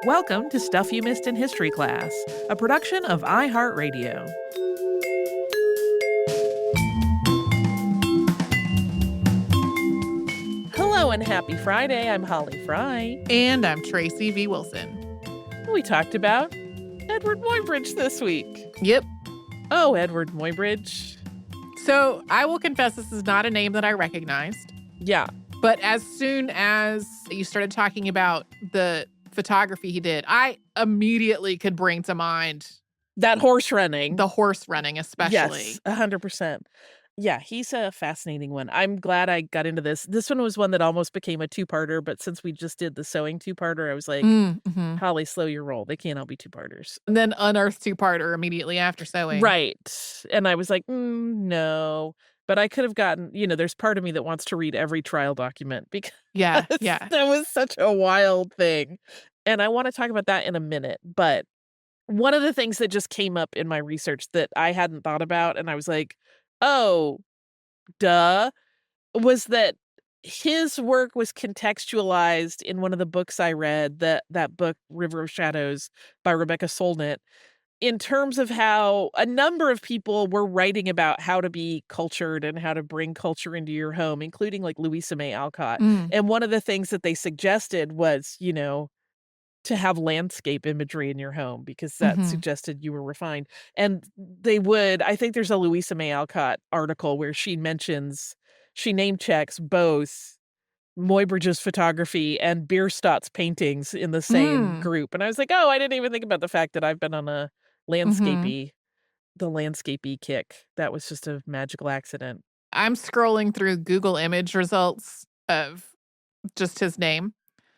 Welcome to Stuff You Missed in History Class, a production of iHeartRadio. Hello and happy Friday. I'm Holly Fry. And I'm Tracy V. Wilson. We talked about Eadweard Muybridge this week. Yep. Oh, Eadweard Muybridge. So I will confess this is not a name that I recognized. Yeah. But as soon as you started talking about the photography he did, I immediately could bring to mind that horse running. The horse running, especially. Yes, 100%. Yeah, he's a fascinating one. I'm glad I got into this. This one was one that almost became a two-parter, but since we just did the sewing two-parter, I was like, Holly, slow your roll. They can't all be two-parters. And then unearthed two-parter immediately after sewing. Right. And I was like, no. But I could have gotten, there's part of me that wants to read every trial document because that was such a wild thing. And I want to talk about that in a minute. But one of the things that just came up in my research that I hadn't thought about, and I was like, oh, duh, was that his work was contextualized in one of the books I read, that book, River of Shadows by Rebecca Solnit, in terms of how a number of people were writing about how to be cultured and how to bring culture into your home, including like Louisa May Alcott. And one of the things that they suggested was, to have landscape imagery in your home because that suggested you were refined. And I think there's a Louisa May Alcott article where she name checks both Muybridge's photography and Bierstadt's paintings in the same group. And I was like, oh, I didn't even think about the fact that I've been on the landscapey kick. That was just a magical accident. I'm scrolling through Google image results of just his name.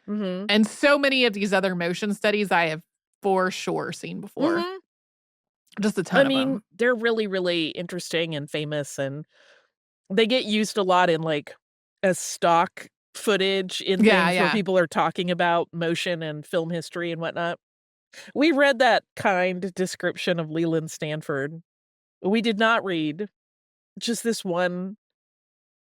And so many of these other motion studies I have for sure seen before. Just a ton of them. I mean, they're really, really interesting and famous, and they get used a lot in like as stock footage in things where people are talking about motion and film history and whatnot. We read that kind description of Leland Stanford. We did not read just this one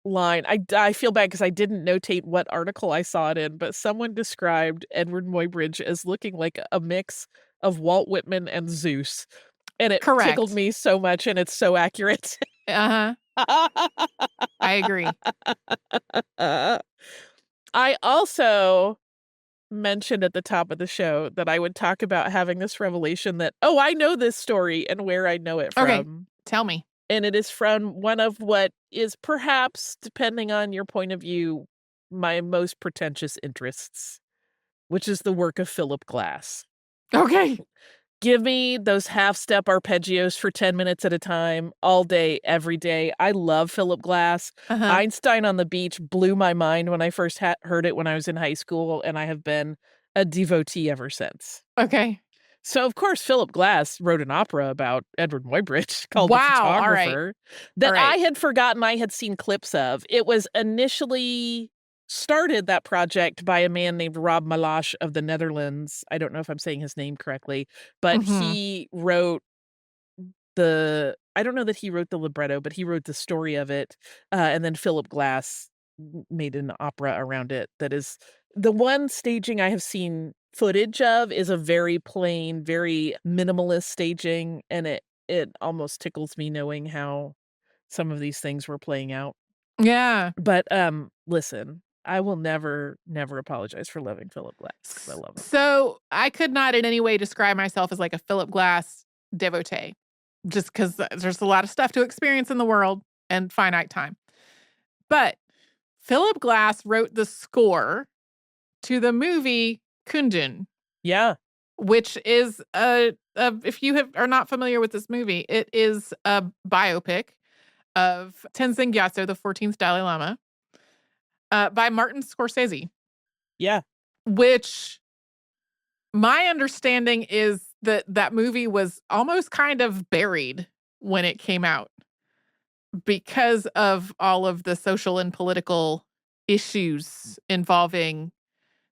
line. I feel bad because I didn't notate what article I saw it in, but someone described Eadweard Muybridge as looking like a mix of Walt Whitman and Zeus. And it tickled me so much, and it's so accurate. I agree. I also mentioned at the top of the show that I would talk about having this revelation that, I know this story and where I know it from. Okay, tell me. And it is from one of what is perhaps, depending on your point of view, my most pretentious interests, which is the work of Philip Glass. Okay. Give me those half-step arpeggios for 10 minutes at a time, all day, every day. I love Philip Glass. Einstein on the Beach blew my mind when I first heard it when I was in high school, and I have been a devotee ever since. Okay. So, of course, Philip Glass wrote an opera about Eadweard Muybridge called The Photographer that I had forgotten I had seen clips of. It was initially started, that project, by a man named Rob Malash of the Netherlands. I don't know if I'm saying his name correctly, but he wrote I don't know that he wrote the libretto, but he wrote the story of it. And then Philip Glass made an opera around it that is the one staging I have seen footage of is a very plain, very minimalist staging. And it almost tickles me knowing how some of these things were playing out. Yeah. But listen, I will never apologize for loving Philip Glass. I love him. So I could not in any way describe myself as like a Philip Glass devotee, just because there's a lot of stuff to experience in the world and finite time. But Philip Glass wrote the score to the movie Kundun. Yeah. Which is if you are not familiar with this movie, it is a biopic of Tenzin Gyatso, the 14th Dalai Lama, by Martin Scorsese. Yeah. Which my understanding is that movie was almost kind of buried when it came out because of all of the social and political issues involving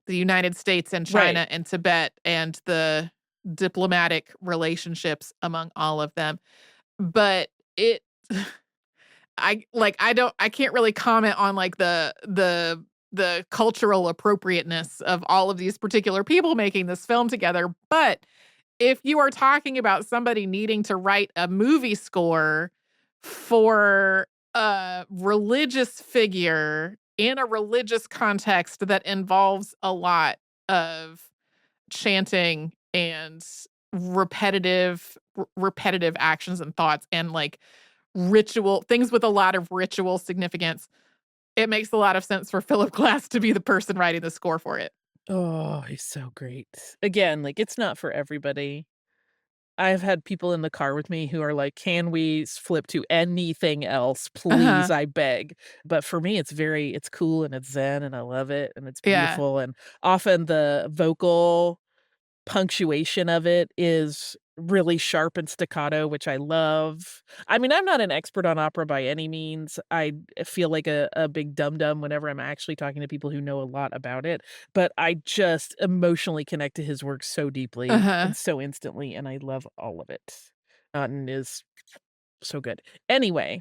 the United States and China and Tibet and the diplomatic relationships among all of them. But I can't really comment on like the the cultural appropriateness of all of these particular people making this film together. But if you are talking about somebody needing to write a movie score for a religious figure in a religious context that involves a lot of chanting and repetitive actions and thoughts and like ritual things with a lot of ritual significance, it makes a lot of sense for Philip Glass to be the person writing the score for it. Oh, he's so great. Again, like, it's not for everybody. I've had people in the car with me who are like, "Can we flip to anything else, please, Uh-huh. I beg." But for me, it's cool and it's zen and I love it and it's Yeah. beautiful, and often the vocal punctuation of it is really sharp and staccato, which I love. I mean, I'm not an expert on opera by any means. I feel like a big dum-dum whenever I'm actually talking to people who know a lot about it, but I just emotionally connect to his work so deeply Uh-huh. and so instantly, and I love all of it. And is so good. Anyway,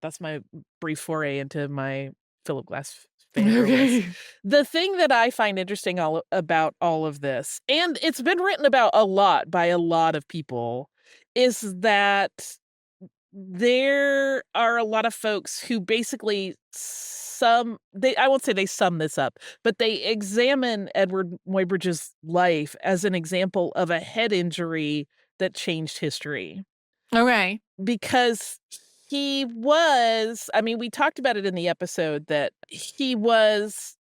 that's my brief foray into my Philip Glass fangirl list. Okay. The thing that I find interesting about all of this, and it's been written about a lot by a lot of people, is that there are a lot of folks who basically I won't say they sum this up, but they examine Eadweard Muybridge's life as an example of a head injury that changed history. Okay. Because I mean, we talked about it in the episode that he was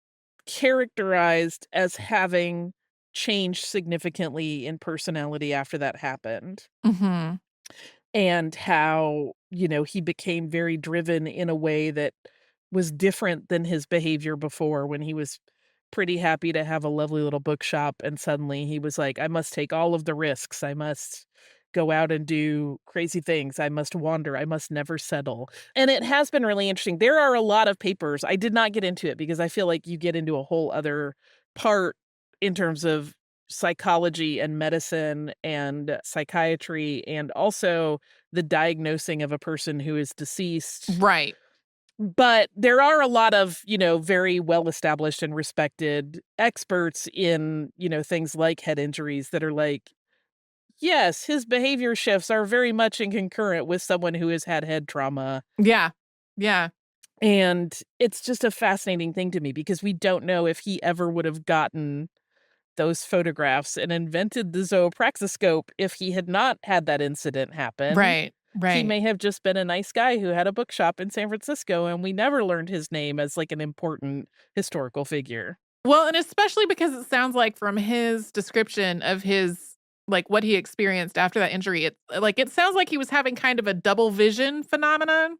characterized as having changed significantly in personality after that happened, Mhm. and how, he became very driven in a way that was different than his behavior before when he was pretty happy to have a lovely little bookshop, and suddenly he was like, "I must take all of the risks. I must go out and do crazy things. I must wander. I must never settle." And it has been really interesting. There are a lot of papers. I did not get into it because I feel like you get into a whole other part in terms of psychology and medicine and psychiatry, and also the diagnosing of a person who is deceased. Right. But there are a lot of, very well established and respected experts in, things like head injuries that are like, yes, his behavior shifts are very much in concurrent with someone who has had head trauma. Yeah. Yeah. And it's just a fascinating thing to me because we don't know if he ever would have gotten those photographs and invented the zoopraxiscope if he had not had that incident happen. Right. He Right. may have just been a nice guy who had a bookshop in San Francisco, and we never learned his name as, like, an important historical figure. Well, and especially because it sounds like from his description of his like, what he experienced after that injury, it sounds like he was having kind of a double vision phenomenon.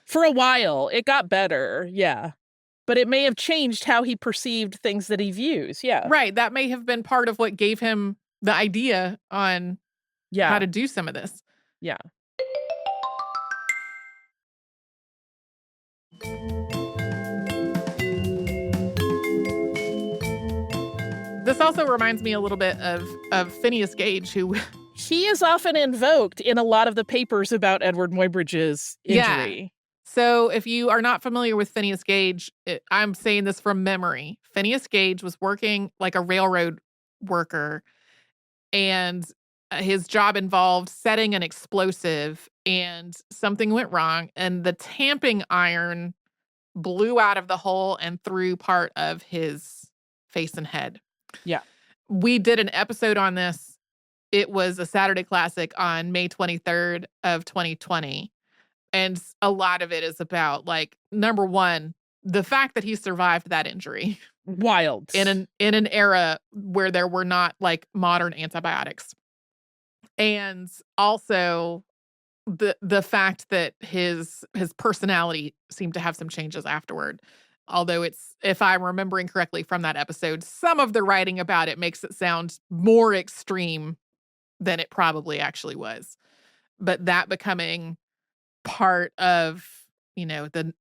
For a while, it got better, yeah, but it may have changed how he perceived things that he views, yeah. Right, that may have been part of what gave him the idea on how Yeah, to do some of this. yeah. This also reminds me a little bit of Phineas Gage, who He is often invoked in a lot of the papers about Eadweard Muybridge's yeah. injury. So if you are not familiar with Phineas Gage, I'm saying this from memory. Phineas Gage was working like a railroad worker, and his job involved setting an explosive, and something went wrong, and the tamping iron blew out of the hole and through part of his face and head. Yeah. We did an episode on this. It was a Saturday Classic on May 23rd of 2020. And a lot of it is about, like, number one, the fact that he survived that injury Wild. in an era where there were not, like, modern antibiotics. And also the fact that his personality seemed to have some changes afterward. Although it's, if I'm remembering correctly from that episode, some of the writing about it makes it sound more extreme than it probably actually was. But that becoming part of, the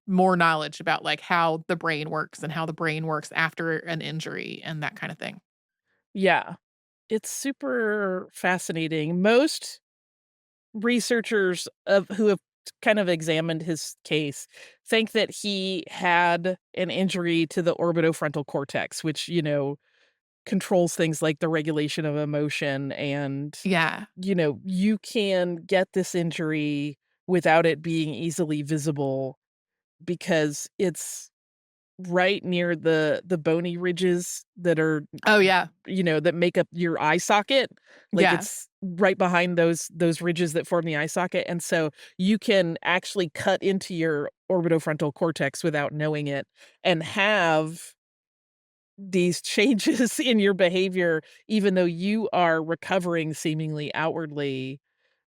more knowledge about, like, how the brain works and how the brain works after an injury and that kind of thing. Yeah. It's super fascinating. Most researchers who have kind of examined his case think that he had an injury to the orbitofrontal cortex, which, controls things like the regulation of emotion. And, Yeah. you can get this injury without it being easily visible because it's right near the bony ridges that are, Oh, yeah. that make up your eye socket. Like, Yeah. it's right behind those ridges that form the eye socket, and so you can actually cut into your orbitofrontal cortex without knowing it and have these changes in your behavior, even though you are recovering seemingly outwardly,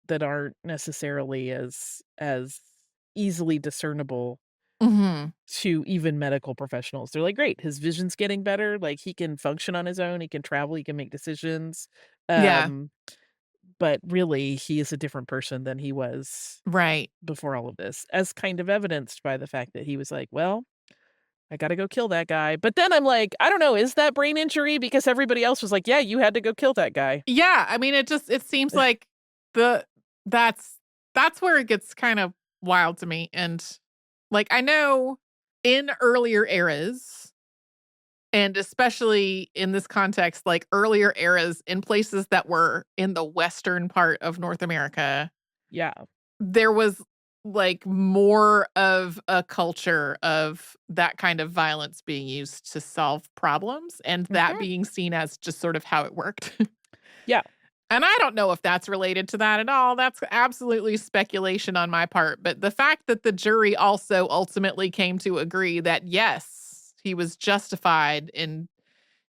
that aren't necessarily as easily discernible Mhm. to even medical professionals. They're like, "Great, his vision's getting better, like, he can function on his own, he can travel, he can make decisions." Yeah. Um, but really, he is a different person than he was Right. before all of this, as kind of evidenced by the fact that he was like, "Well, I gotta go kill that guy." But then I'm like, I don't know, is that brain injury? Because everybody else was like, "Yeah, you had to go kill that guy." Yeah, I mean, it seems like the that's that's where it gets kind of wild to me, and, like, I know in earlier eras, and especially in this context, like, earlier eras in places that were in the western part of North America, Yeah. there was, like, more of a culture of that kind of violence being used to solve problems, and that Mhm. being seen as just sort of how it worked. Yeah. And I don't know if that's related to that at all. That's absolutely speculation on my part. But the fact that the jury also ultimately came to agree that, yes, he was justified in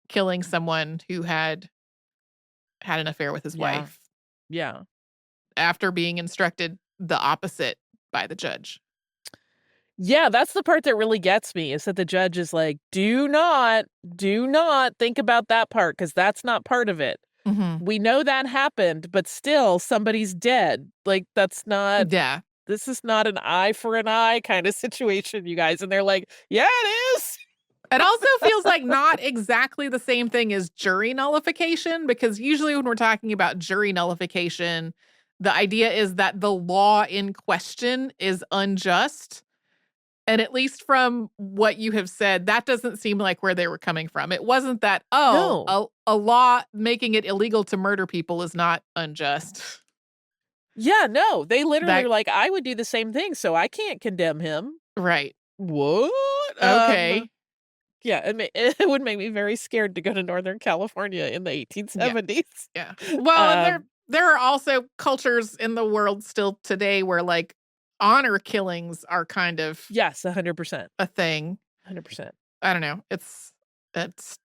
killing someone who had an affair with his Yeah. wife Yeah. after being instructed the opposite by the judge. Yeah, that's the part that really gets me, is that the judge is like, do not think about that part, because that's not part of it. Mhm. We know that happened, but still somebody's dead. Like, Yeah. this is not an eye for an eye kind of situation, you guys." And they're like, "Yeah, it is." It also feels like not exactly the same thing as jury nullification, because usually when we're talking about jury nullification, the idea is that the law in question is unjust. And at least from what you have said, that doesn't seem like where they were coming from. It wasn't that, oh, No. a law making it illegal to murder people is not unjust. Yeah, no, they literally That were like, "I would do the same thing, so I can't condemn him." right. What? Okay. Yeah, it would make me very scared to go to Northern California in the Yeah. 1870s. Yeah. Well, and Um, there are also cultures in the world still today where, like, honor killings are kind of yes, 100%, a thing. 100%. I don't know. It's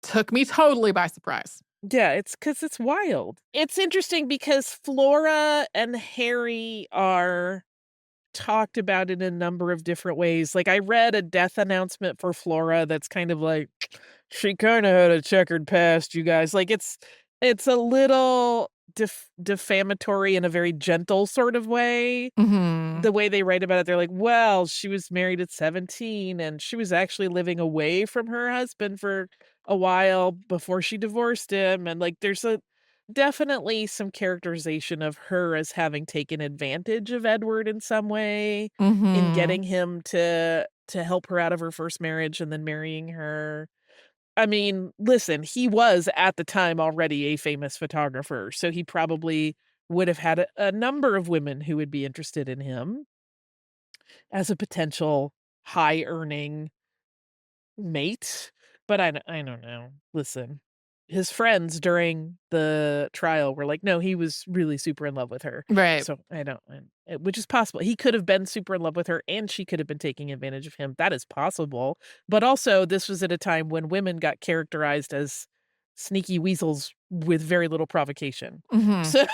took me totally by surprise. Yeah, it's because it's wild. It's interesting because Flora and Harry are talked about in a number of different ways. Like, I read a death announcement for Flora that's kind of like, "She kinda had a checkered past, you guys." Like, it's a little defamatory in a very gentle sort of way. Mhm. The way they write about it, they're like, "Well, she was married at 17, and she was actually living away from her husband for a while before she divorced him." And, like, there's a definitely some characterization of her as having taken advantage of Edward in some way, in Mhm. getting him to help her out of her first marriage and then marrying her. I mean, listen, he was at the time already a famous photographer, so he probably would have had a number of women who would be interested in him as a potential high earning mate. But I don't know. Listen, his friends during the trial were like, "No, he was really super in love with her." Right. So I don't, which is possible. He could have been super in love with her, and she could have been taking advantage of him. That is possible. But also, this was at a time when women got characterized as sneaky weasels with very little provocation. Mhm. So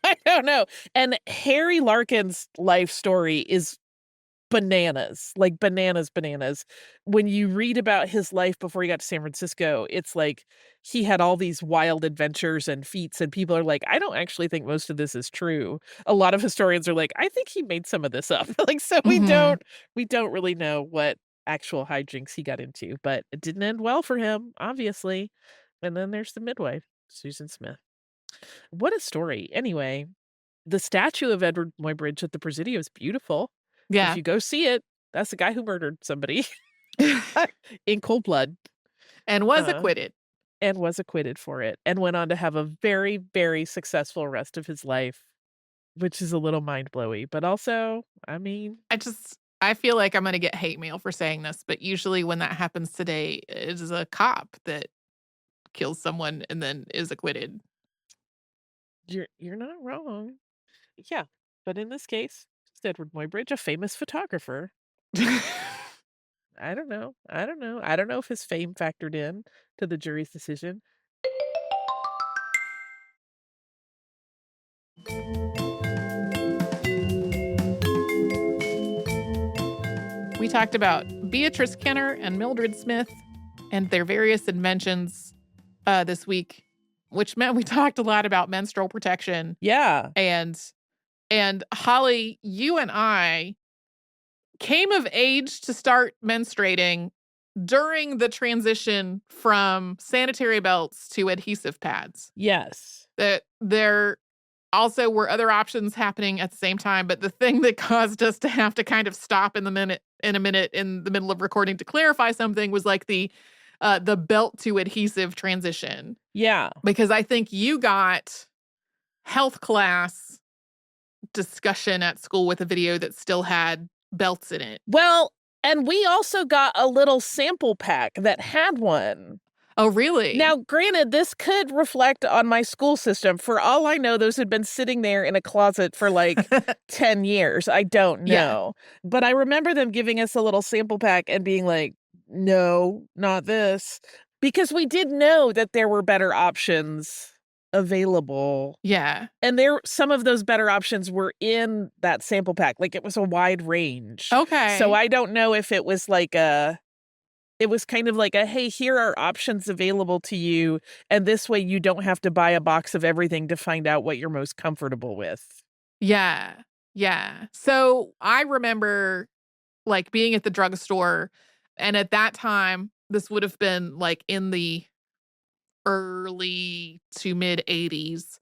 I don't know. And Harry Larkin's life story is bananas, like bananas. When you read about his life before he got to San Francisco, it's like he had all these wild adventures and feats, and people are like, "I don't actually think most of this is true." A lot of historians are like, "I think he made some of this up." Like, so Mhm. we don't really know what actual hijinks he got into, but it didn't end well for him, obviously. And then there's the midwife, Susan Smith. What a story. Anyway, The statue of Eadweard Muybridge at the Presidio is beautiful. Yeah. If you go see it, that's the guy who murdered somebody in cold blood. And was acquitted. And was acquitted for it. And went on to have a very, very successful rest of his life, which is a little mind-blowy. But also, I mean... I feel like I'm going to get hate mail for saying this, but usually when that happens today, it is a cop that kills someone and then is acquitted. You're not wrong. Yeah, but in this case, it's Eadweard Muybridge, a famous photographer. I don't know. I don't know if his fame factored in to the jury's decision. We talked about Beatrice Kenner and Mildred Smith and their various inventions this week, which meant we talked a lot about menstrual protection. Yeah. And Holly, you and I came of age to start menstruating during the transition from sanitary belts to adhesive pads. Yes. That there also were other options happening at the same time, but the thing that caused us to have to kind of stop in a minute in the middle of recording to clarify something was like the belt to adhesive transition. Yeah. Because I think you got health class discussion at school with a video that still had belts in it. Well, and we also got a little sample pack that had one. Oh, really? Now, granted, this could reflect on my school system. For all I know, those had been sitting there in a closet for like 10 years. I don't know. Yeah. But I remember them giving us a little sample pack and being like, no, not this. Because we did know that there were better options available. Yeah. And some of those better options were in that sample pack. Like it was a wide range. Okay. So I don't know if it was like it was kind of like hey, here are options available to you. And this way you don't have to buy a box of everything to find out what you're most comfortable with. Yeah. Yeah. So I remember like being at the drugstore, and at that time, this would have been like in the early to mid 80s,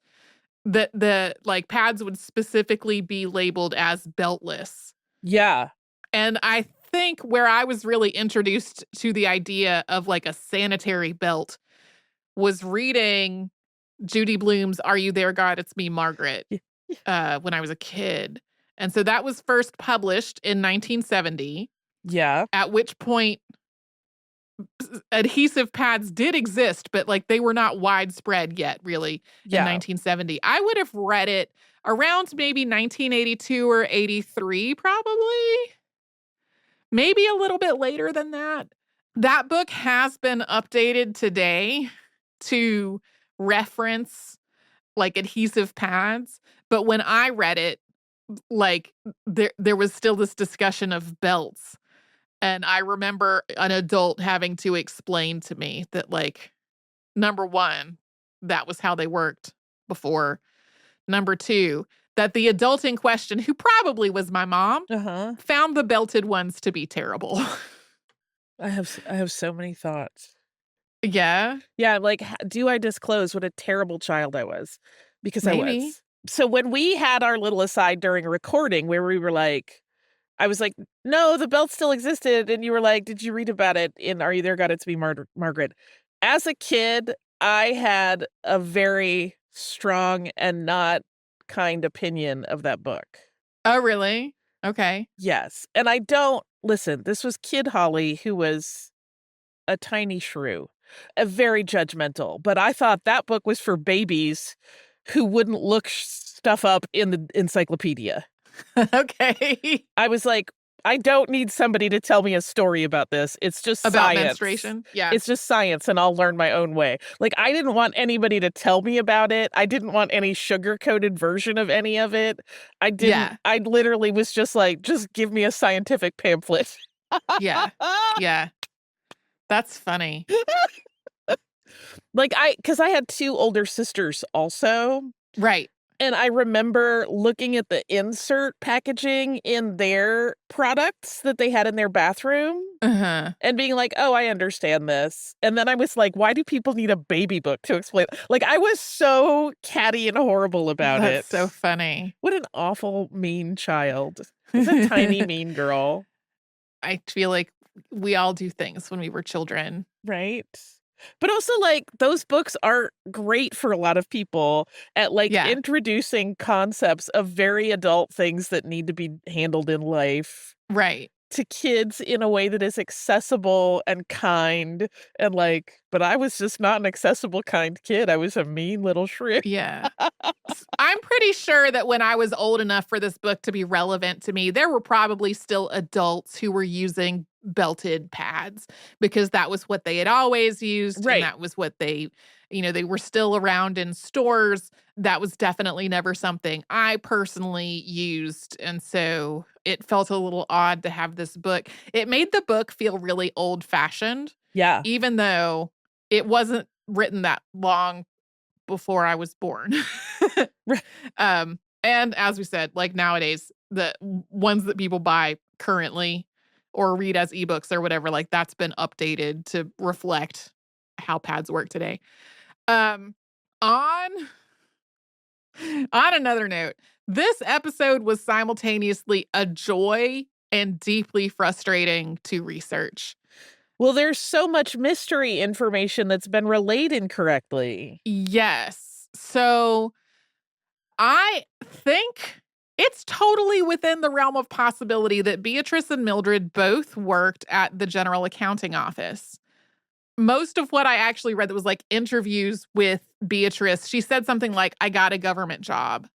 that the like pads would specifically be labeled as beltless. Yeah. And I think where I was really introduced to the idea of like a sanitary belt was reading Judy Blume's Are You There, God? It's Me, Margaret, when I was a kid. And so that was first published in 1970. Yeah. At which point adhesive pads did exist, but like they were not widespread yet, really, in 1970. I would have read it around maybe 1982 or 83, probably. Maybe a little bit later than that. That book has been updated today to reference like adhesive pads. But when I read it, like there was still this discussion of belts. And I remember an adult having to explain to me that, like, number one, that was how they worked before. Number two, that the adult in question, who probably was my mom, found the belted ones to be terrible. I have so many thoughts. Yeah? Yeah, like, do I disclose what a terrible child I was? Because I was. So when we had our little aside during a recording where we were like, I was like, no, the belt still existed. And you were like, did you read about it in Are You There, God? It's Me, Margaret. As a kid, I had a very strong and not kind opinion of that book. Oh, really? Okay. Yes. And listen, this was Kid Holly, who was a tiny shrew, very judgmental. But I thought that book was for babies who wouldn't look stuff up in the encyclopedia. Okay. I was like, I don't need somebody to tell me a story about this. It's just about science. Menstruation. Yeah. It's just science and I'll learn my own way. Like, I didn't want anybody to tell me about it. I didn't want any sugar-coated version of any of it. I didn't. Yeah. I literally was just like, just give me a scientific pamphlet. Yeah. Yeah. That's funny. Like, because I had two older sisters also. Right. And I remember looking at the insert packaging in their products that they had in their bathroom and being like, oh, I understand this. And then I was like, why do people need a baby book to explain? Like, I was so catty and horrible about it. That's so funny. What an awful, mean child. It's a tiny, mean girl. I feel like we all do things when we were children. Right. But also, like, those books are great for a lot of people at, like, introducing concepts of very adult things that need to be handled in life. Right. To kids in a way that is accessible and kind and, like, but I was just not an accessible, kind kid. I was a mean little shrew. Yeah. I'm pretty sure that when I was old enough for this book to be relevant to me, there were probably still adults who were using belted pads because that was what they had always used. Right. And that was what they were still around in stores. That was definitely never something I personally used. And so it felt a little odd to have this book. It made the book feel really old fashioned. Yeah. Even though it wasn't written that long before I was born. And as we said, like nowadays, the ones that people buy currently or read as ebooks or whatever, like that's been updated to reflect how pads work today. On another note, this episode was simultaneously a joy and deeply frustrating to research. Well, there's so much mystery information that's been relayed incorrectly. Yes. So I think it's totally within the realm of possibility that Beatrice and Mildred both worked at the General Accounting Office. Most of what I actually read that was like interviews with Beatrice, she said something like, I got a government job.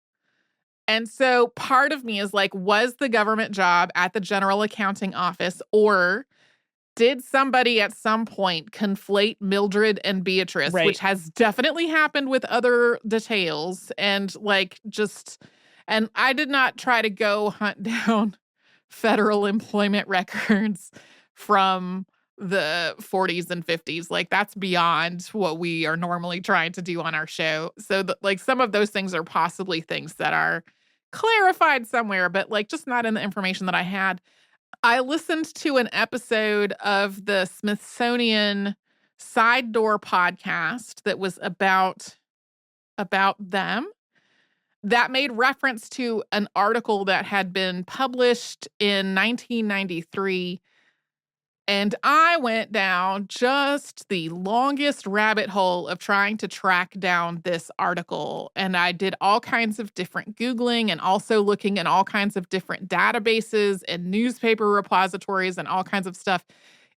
And so part of me is like, was the government job at the General Accounting Office, or did somebody at some point conflate Mildred and Beatrice, which has definitely happened with other details, and and I did not try to go hunt down federal employment records from the 40s and 50s. Like, that's beyond what we are normally trying to do on our show. So, some of those things are possibly things that are clarified somewhere, but, just not in the information that I had. I listened to an episode of the Smithsonian Side Door podcast that was about them, that made reference to an article that had been published in 1993. And I went down just the longest rabbit hole of trying to track down this article. And I did all kinds of different Googling and also looking at all kinds of different databases and newspaper repositories and all kinds of stuff,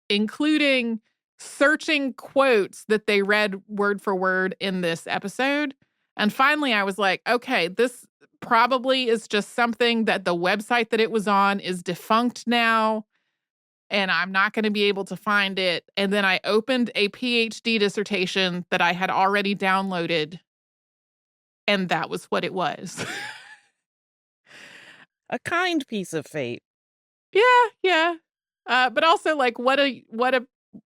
including searching quotes that they read word for word in this episode. And finally, I was like, okay, this probably is just something that the website that it was on is defunct now, and I'm not going to be able to find it. And then I opened a PhD dissertation that I had already downloaded, and that was what it was. A kind piece of fate. Yeah. But also, what a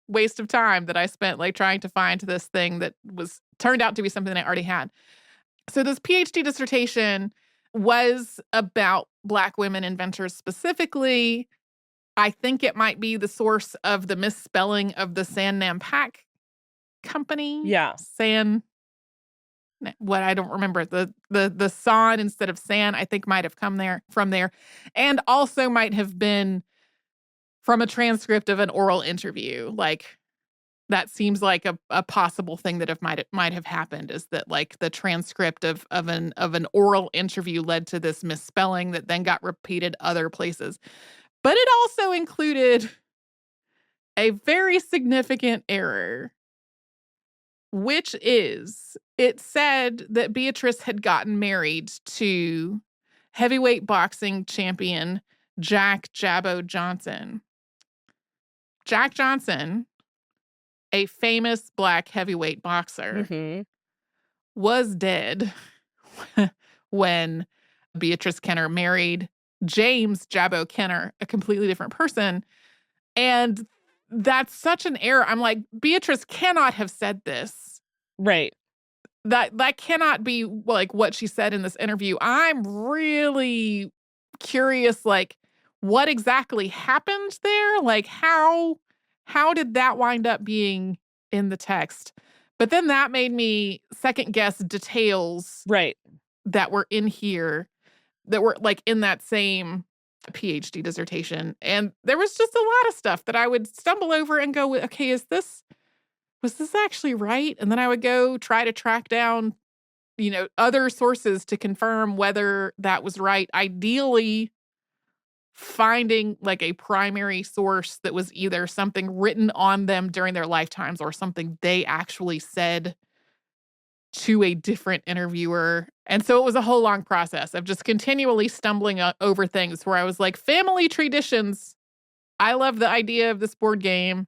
waste of time that I spent trying to find this thing that turned out to be something I already had. So this PhD dissertation was about Black women inventors specifically. I think it might be the source of the misspelling of the San-Nam-Pak company. Yeah. I don't remember. The San instead of San, I think might have come from there. And also might have been from a transcript of an oral interview. That seems like a possible thing that might have happened, is that the transcript of an oral interview led to this misspelling that then got repeated other places. But it also included a very significant error, which is it said that Beatrice had gotten married to heavyweight boxing champion Jack Jabbo Johnson. Jack Johnson, a famous Black heavyweight boxer, was dead when Beatrice Kenner married James Jabbo Kenner, a completely different person. And that's such an error. I'm like, Beatrice cannot have said this. Right. That cannot be like what she said in this interview. I'm really curious, like, what exactly happened there? Like, how did that wind up being in the text? But then that made me second guess details Right. that were in here that were like in that same PhD dissertation. And there was just a lot of stuff that I would stumble over and go, okay, was this actually right? And then I would go try to track down, other sources to confirm whether that was right. Ideally, finding like a primary source that was either something written on them during their lifetimes or something they actually said to a different interviewer. And so it was a whole long process of just continually stumbling over things where I was like, family traditions. I love the idea of this board game.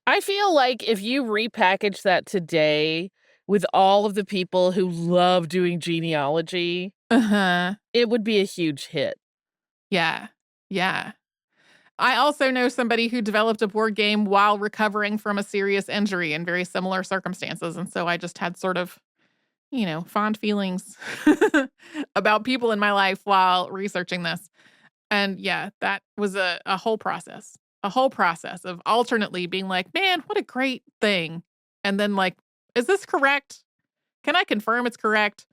I feel like if you repackage that today with all of the people who love doing genealogy, it would be a huge hit. Yeah. Yeah. I also know somebody who developed a board game while recovering from a serious injury in very similar circumstances. And so I just had sort of, fond feelings about people in my life while researching this. And yeah, that was a whole process of alternately being like, man, what a great thing. And then like, is this correct? Can I confirm it's correct?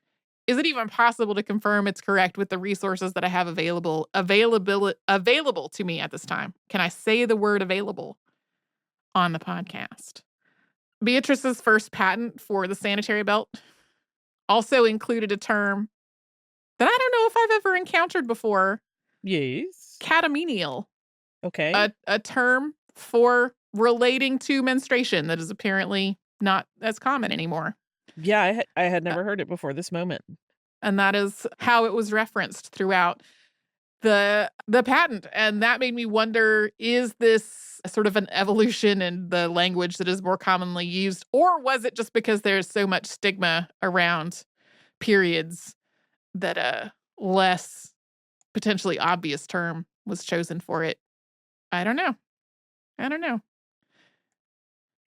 Is it even possible to confirm it's correct with the resources that I have available to me at this time? Can I say the word available on the podcast? Beatrice's first patent for the sanitary belt also included a term that I don't know if I've ever encountered before. Yes. Catamenial. Okay. A term for relating to menstruation that is apparently not as common anymore. Yeah, I had never heard it before this moment. And that is how it was referenced throughout the patent. And that made me wonder, is this sort of an evolution in the language that is more commonly used? Or was it just because there's so much stigma around periods that a less potentially obvious term was chosen for it? I don't know.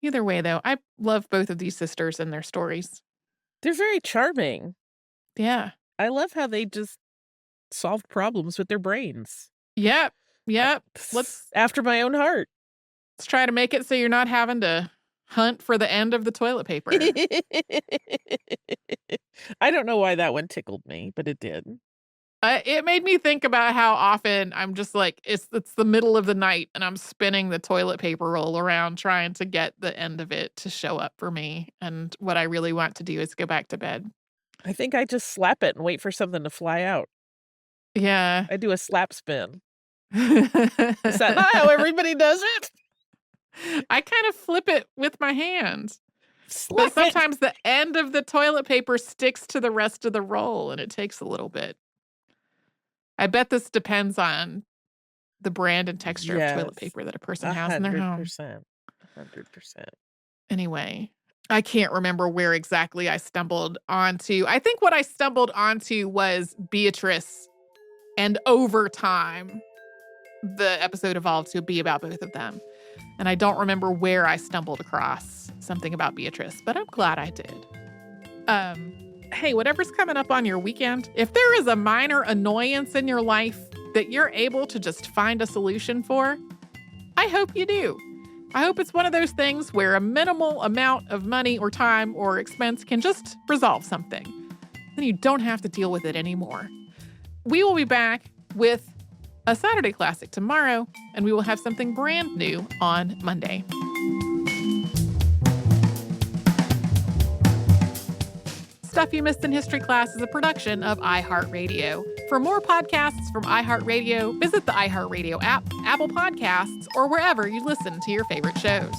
Either way, though, I love both of these sisters and their stories. They're very charming. Yeah. I love how they just solve problems with their brains. Yep. Let's after my own heart. Let's try to make it so you're not having to hunt for the end of the toilet paper. I don't know why that one tickled me, but it did. It made me think about how often I'm just like, it's the middle of the night and I'm spinning the toilet paper roll around trying to get the end of it to show up for me. And what I really want to do is go back to bed. I think I just slap it and wait for something to fly out. Yeah. I do a slap spin. Is that not how everybody does it? I kind of flip it with my hand. But sometimes the end of the toilet paper sticks to the rest of the roll and it takes a little bit. I bet this depends on the brand and texture of toilet paper that a person has in their home. 100%. Anyway, I can't remember where exactly I stumbled onto. I think what I stumbled onto was Beatrice, and over time, the episode evolved to be about both of them. And I don't remember where I stumbled across something about Beatrice, but I'm glad I did. Hey, whatever's coming up on your weekend, if there is a minor annoyance in your life that you're able to just find a solution for, I hope you do. I hope it's one of those things where a minimal amount of money or time or expense can just resolve something. Then you don't have to deal with it anymore. We will be back with a Saturday Classic tomorrow, and we will have something brand new on Monday. Stuff You Missed in History Class is a production of iHeartRadio. For more podcasts from iHeartRadio, visit the iHeartRadio app, Apple Podcasts, or wherever you listen to your favorite shows.